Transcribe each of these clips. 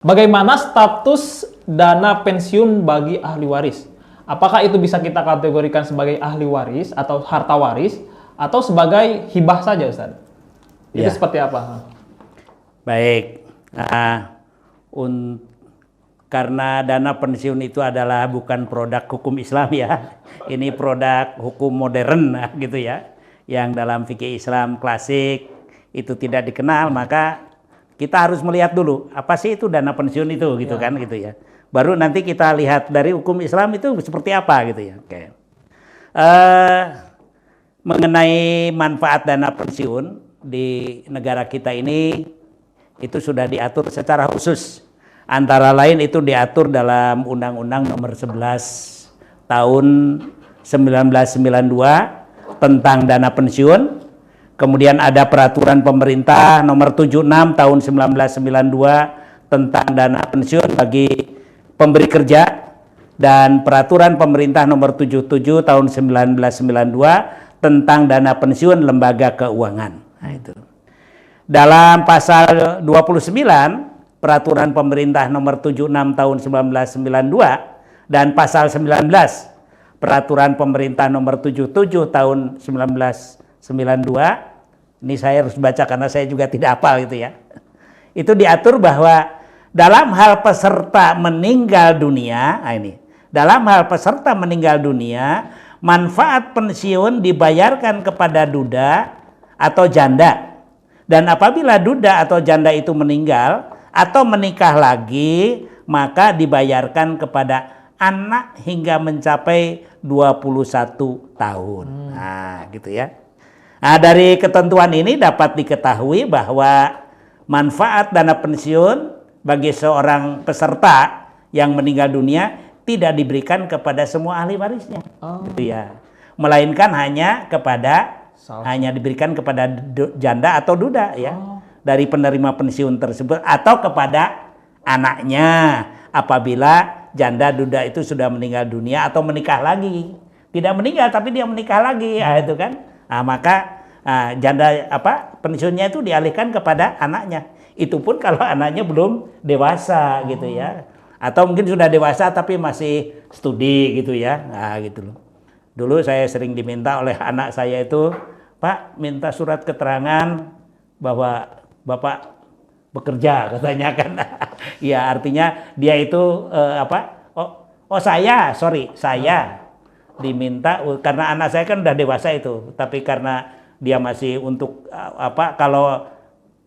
Bagaimana status dana pensiun bagi ahli waris? Apakah itu bisa kita kategorikan sebagai ahli waris atau harta waris atau sebagai hibah saja, Ustaz? Itu Ya. seperti apa? Baik, karena dana pensiun itu adalah bukan produk hukum Islam ya, ini produk hukum modern gitu ya, yang dalam fikih Islam klasik itu tidak dikenal, maka kita harus melihat dulu apa sih itu dana pensiun itu gitu kan gitu ya. Baru nanti kita lihat dari hukum Islam itu seperti apa gitu ya. Oke. Mengenai manfaat dana pensiun di negara kita ini itu sudah diatur secara khusus. Antara lain itu diatur dalam Undang-Undang Nomor 11 Tahun 1992 tentang dana pensiun. Kemudian ada Peraturan Pemerintah Nomor 76 Tahun 1992 tentang dana pensiun bagi pemberi kerja, dan Peraturan Pemerintah Nomor 77 Tahun 1992 tentang dana pensiun lembaga keuangan. Nah, itu. Dalam pasal 29 Peraturan Pemerintah Nomor 76 Tahun 1992 dan pasal 19 Peraturan Pemerintah Nomor 77 Tahun 1992, ini saya harus baca karena saya juga tidak hafal gitu ya. Itu diatur bahwa dalam hal peserta meninggal dunia, dalam hal peserta meninggal dunia, manfaat pensiun dibayarkan kepada duda atau janda. Dan apabila duda atau janda itu meninggal atau menikah lagi, maka dibayarkan kepada anak hingga mencapai 21 tahun. Nah, gitu ya. Nah, dari ketentuan ini dapat diketahui bahwa manfaat dana pensiun bagi seorang peserta yang meninggal dunia tidak diberikan kepada semua ahli warisnya, gitu ya. Melainkan hanya diberikan kepada janda atau duda ya, dari penerima pensiun tersebut, atau kepada anaknya apabila janda duda itu sudah meninggal dunia atau menikah lagi. Tidak meninggal tapi dia menikah lagi, itu kan. Nah, maka janda pensiunnya itu dialihkan kepada anaknya. Itu pun kalau anaknya belum dewasa gitu ya. Atau mungkin sudah dewasa tapi masih studi gitu ya. Nah, gitu loh. Dulu saya sering diminta oleh anak saya itu, "Pak, minta surat keterangan bahwa Bapak bekerja," katanya kan. Ya, artinya dia itu saya diminta karena anak saya kan udah dewasa itu, tapi karena dia masih untuk kalau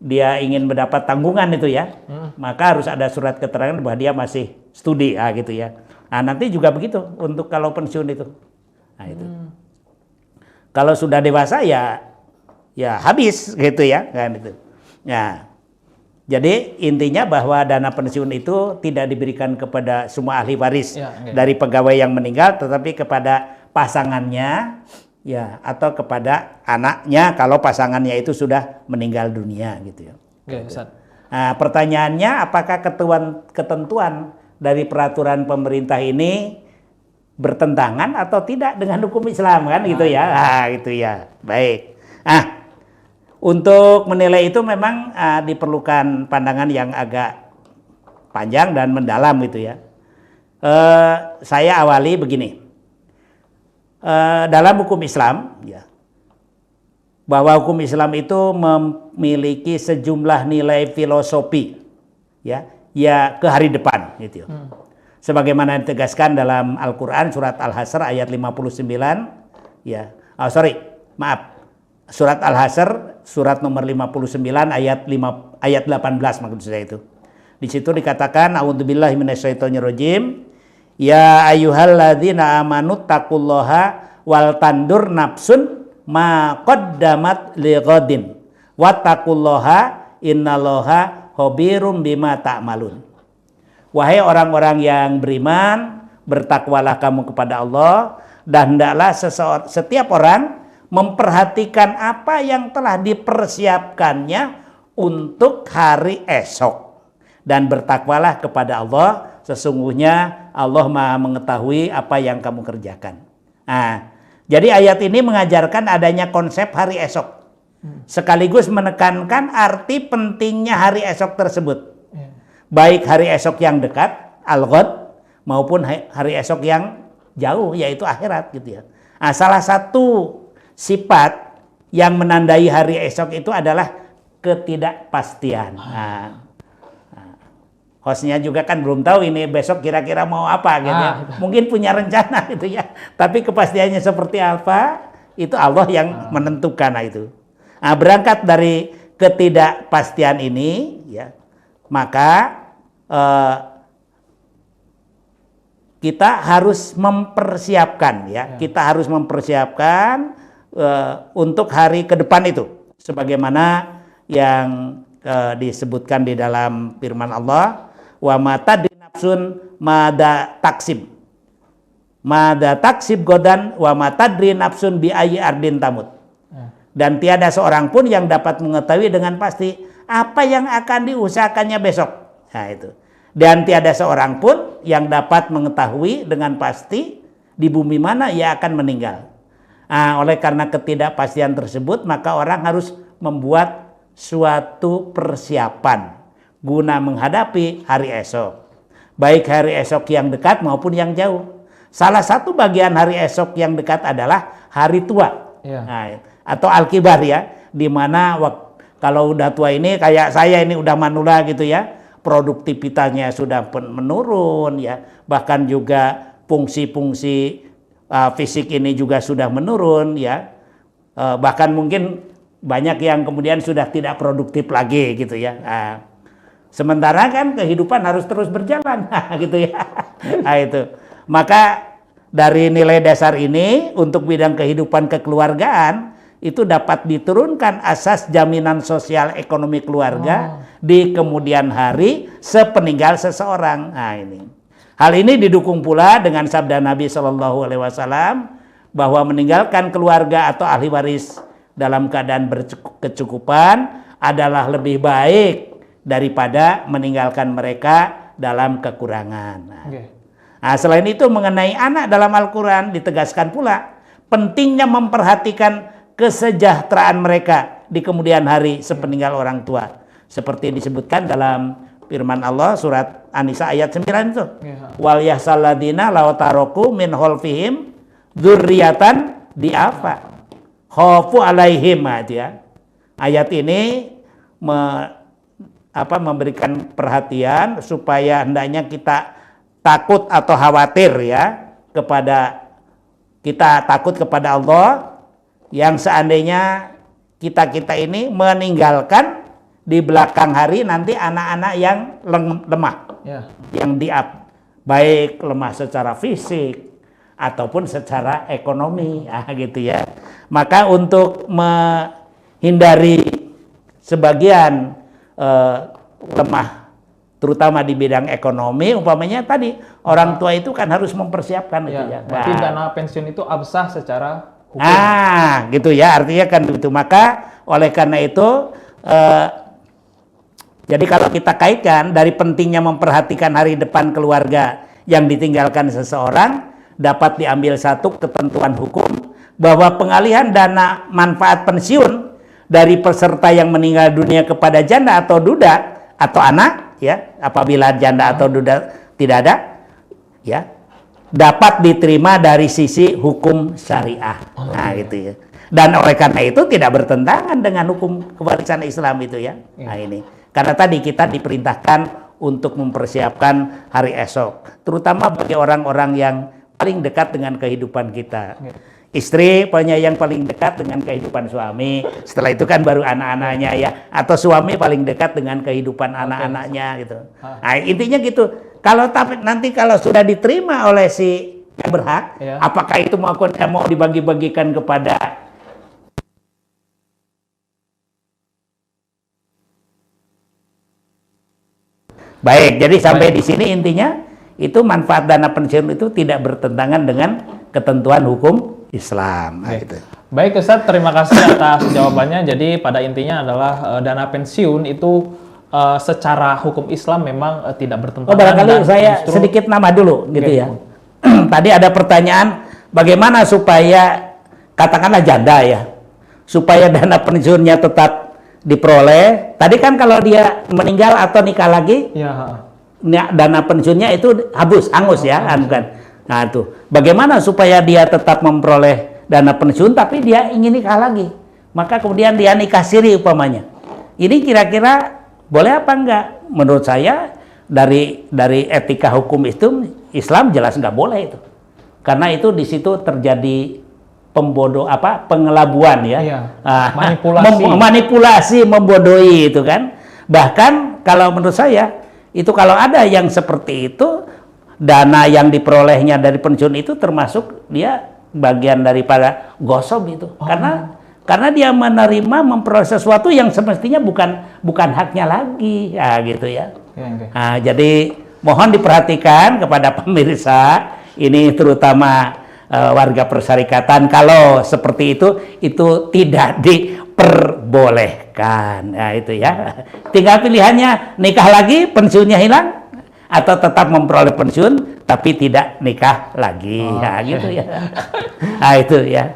dia ingin mendapat tanggungan itu ya, maka harus ada surat keterangan bahwa dia masih studi gitu ya. Nah, nanti juga begitu untuk kalau pensiun itu. Nah, itu. Kalau sudah dewasa ya habis gitu ya kan itu. Nah, jadi intinya bahwa dana pensiun itu tidak diberikan kepada semua ahli waris dari pegawai yang meninggal, tetapi kepada pasangannya ya, atau kepada anaknya kalau pasangannya itu sudah meninggal dunia gitu ya. Nah, pertanyaannya, apakah ketentuan dari peraturan pemerintah ini bertentangan atau tidak dengan hukum Islam kan gitu ya. Nah, gitu ya. Baik. Untuk menilai itu memang diperlukan pandangan yang agak panjang dan mendalam gitu ya. Saya awali begini. Dalam hukum Islam ya, bahwa hukum Islam itu memiliki sejumlah nilai filosofi ya ke hari depan gitu. Sebagaimana ditegaskan dalam Al-Qur'an surat Al-Hasr ayat 59 ya. Surat Al-Hasr surat nomor 59 ayat 18 maksud saya itu. Di situ dikatakan, a'udzubillahi minasyaitonirrajim. Ya ayyuhalladzina amanu taqullaha wal tandur nafsun ma qaddamat lighadin wattaqullaha innallaha khabirum bima ta'malun. Wahai orang-orang yang beriman, bertakwalah kamu kepada Allah, dan hendaklah setiap orang memperhatikan apa yang telah dipersiapkannya untuk hari esok, dan bertakwalah kepada Allah, sesungguhnya Allah Maha mengetahui apa yang kamu kerjakan. Nah, jadi ayat ini mengajarkan adanya konsep hari esok, sekaligus menekankan arti pentingnya hari esok tersebut. baik hari esok yang dekat, al-ghad, maupun hari esok yang jauh, yaitu akhirat gitu ya. Nah, salah satu sifat yang menandai hari esok itu adalah ketidakpastian. Hostnya juga kan belum tahu ini besok kira-kira mau apa gitu ya. Mungkin punya rencana gitu ya. Tapi kepastiannya seperti apa, itu Allah yang menentukan itu. Nah, berangkat dari ketidakpastian ini ya, maka kita harus mempersiapkan ya. Kita harus mempersiapkan untuk hari ke depan itu. Sebagaimana yang disebutkan di dalam firman Allah, wa matadri nafsun mada taksib godan wa matadri nafsun bi ayyi ardin tamut. Dan tiada seorang pun yang dapat mengetahui dengan pasti apa yang akan diusahakannya besok. Nah, itu. Dan tiada seorang pun yang dapat mengetahui dengan pasti di bumi mana ia akan meninggal. Nah, oleh karena ketidakpastian tersebut, maka orang harus membuat suatu persiapan guna menghadapi hari esok, baik hari esok yang dekat maupun yang jauh. Salah satu bagian hari esok yang dekat adalah hari tua, nah, atau al-kibar ya, di mana kalau udah tua ini kayak saya ini udah manula gitu ya, produktivitasnya sudah menurun ya, bahkan juga fungsi-fungsi fisik ini juga sudah menurun ya, bahkan mungkin banyak yang kemudian sudah tidak produktif lagi gitu ya. Nah, sementara kan kehidupan harus terus berjalan gitu ya. Nah, itu. Maka dari nilai dasar ini untuk bidang kehidupan kekeluargaan itu dapat diturunkan asas jaminan sosial ekonomi keluarga di kemudian hari sepeninggal seseorang. Nah, ini. Hal ini didukung pula dengan sabda Nabi SAW bahwa meninggalkan keluarga atau ahli waris dalam keadaan berkecukupan adalah lebih baik daripada meninggalkan mereka dalam kekurangan. Nah, selain itu mengenai anak dalam Al-Quran ditegaskan pula pentingnya memperhatikan kesejahteraan mereka di kemudian hari sepeninggal orang tua. Seperti disebutkan dalam firman Allah surat An-Nisa ayat 9 itu. Wal yahsalladina law taroku min khalfihim dzurriatan diafa khaufu alaihim ya. Ayat ini memberikan perhatian supaya hendaknya kita takut atau khawatir ya kita takut kepada Allah yang seandainya kita ini meninggalkan di belakang hari nanti anak-anak yang lemah, yang baik lemah secara fisik ataupun secara ekonomi, gitu ya. Maka untuk menghindari sebagian lemah, terutama di bidang ekonomi, umpamanya tadi orang tua itu kan harus mempersiapkan itu ya. Berarti dana pensiun itu absah secara hukum. Gitu ya, artinya kan itu. Maka oleh karena itu, jadi kalau kita kaitkan dari pentingnya memperhatikan hari depan keluarga yang ditinggalkan seseorang, dapat diambil satu ketentuan hukum bahwa pengalihan dana manfaat pensiun dari peserta yang meninggal dunia kepada janda atau duda atau anak ya, apabila janda atau duda tidak ada ya, dapat diterima dari sisi hukum syariah. Nah, gitu ya. Dan oleh karena itu tidak bertentangan dengan hukum kewarisan Islam itu ya. Nah, ini. Karena tadi kita diperintahkan untuk mempersiapkan hari esok, terutama bagi orang-orang yang paling dekat dengan kehidupan kita. Istri yang paling dekat dengan kehidupan suami, setelah itu kan baru anak-anaknya ya, atau suami paling dekat dengan kehidupan anak-anaknya gitu. Nah, intinya gitu. Kalau nanti kalau sudah diterima oleh si yang berhak, apakah itu mau dibagi-bagikan kepada baik, jadi sampai di sini intinya itu manfaat dana pensiun itu tidak bertentangan dengan ketentuan hukum Islam. Gitu. Baik Ustadz, terima kasih atas jawabannya. Jadi pada intinya adalah dana pensiun itu secara hukum Islam memang tidak bertentangan. Barangkali saya sedikit nama dulu gitu ya. Tadi ada pertanyaan bagaimana supaya katakanlah janda ya, supaya dana pensiunnya tetap diperoleh. Tadi kan kalau dia meninggal atau nikah lagi, Ya. dana pensiunnya itu hangus ya, kan? Nah itu, bagaimana supaya dia tetap memperoleh dana pensiun tapi dia ingin nikah lagi? Maka kemudian dia nikah siri umpamanya. Ini kira-kira boleh apa enggak? Menurut saya dari etika hukum itu Islam jelas nggak boleh itu, karena itu di situ terjadi pengelabuan ya, Iya. Manipulasi. manipulasi, membodohi itu kan. Bahkan kalau menurut saya itu kalau ada yang seperti itu, dana yang diperolehnya dari pensiun itu termasuk dia bagian daripada gosok gitu, karena dia menerima memperoleh sesuatu yang semestinya bukan haknya lagi, ya gitu ya. Nah, jadi mohon diperhatikan kepada pemirsa ini, terutama warga persyarikatan, kalau seperti itu tidak diperbolehkan. Nah, itu ya. Tinggal pilihannya nikah lagi, pensiunnya hilang, atau tetap memperoleh pensiun tapi tidak nikah lagi. Nah, gitu ya. Nah, itu ya.